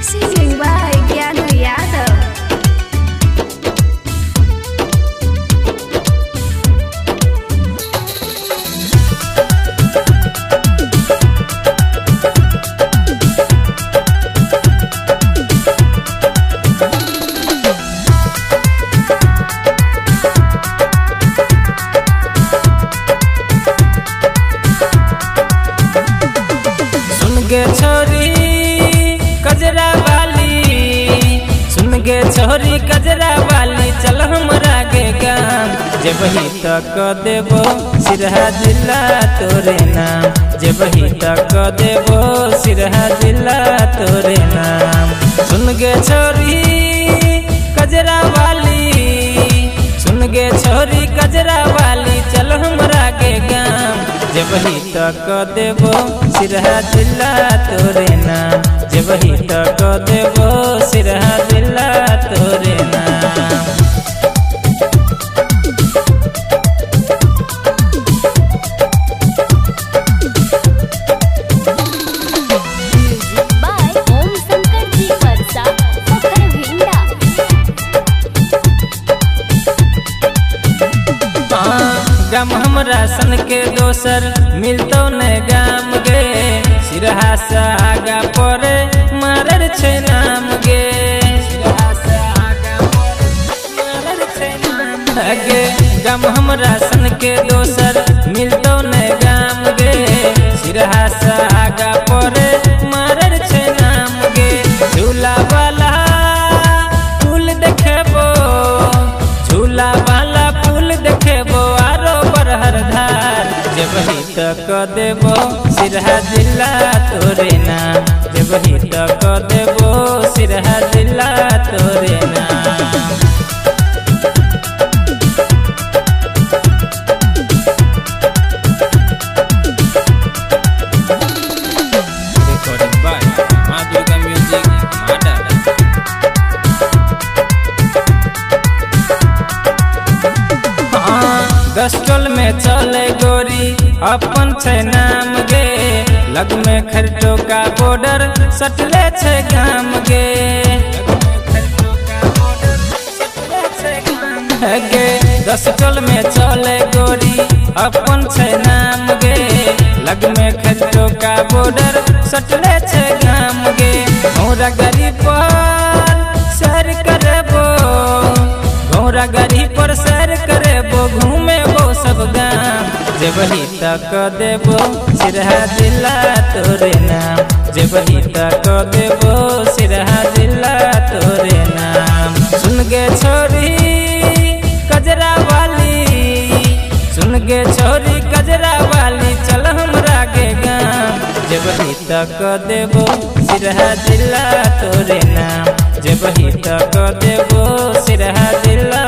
Singing by Gyanu Yadav. गे छोरी कजरा वाली, सुन गे छोरी कजरा वाली, चल हमरा गे गाम। जब ही तक देबो सिरहा जिला तोरे नाम, जब ही तक देबो सिरहा जिला तोरे नाम। सुन गे छोरी कजरा वाली, सुन गे छोरी कजरा वाली, चल हमरा गे गाम। जब ही तक देबो सिरहा जिला तोरे नाम, जब ही तक देबो सिरहा जिला तोरे नाम। Music by Om Shankar Ji Parsa, Pokhara गम हमरा सन के दोसर मिलतो ने गाम गे, सिरहा से आगा परे मारर छे नाम गे, सिरहा से आगा परे मारर छे नाम गे। गम हमरा सन के दोसर मिलतो ने गाम गे, सिरहा से आगा परे मारर छे नाम गे। झूला वाला फूल देखेबो, झूला वाला फूल देखेबो आरो बरहर धार। जब ही तक देबो सिरहा जिला तोरे नाम, जब ही तक देबो सिरहा जिला तोरे नाम। Recording by Madhuga Music, Madara। गस्टल में चले गोरी अपन छे नाम गे, लग में खरटो का बॉर्डर सटले छे गाम गे, गे गस्टल में चले गोरी अपन छे नाम गे, लग में खरटो का बॉर्डर सटले छे गाम गे। घोड़ा गाड़ी पर सैर करबो, घोड़ा गाड़ी पर सैर करेबो, घूमे वो सब गाम। जब ही तक देबो सिरहा जिला तोरे नाम, जब ही तक देबो सिरहा जिला तोरे नाम। सुन गे छोरी कजरा वाली, सुन गे छोरी कजरा वाली, चल हमरा गे गाम। जब ही तक देबो सिरहा जिला तोरे नाम, जब ही तक देबो सिरहा जिला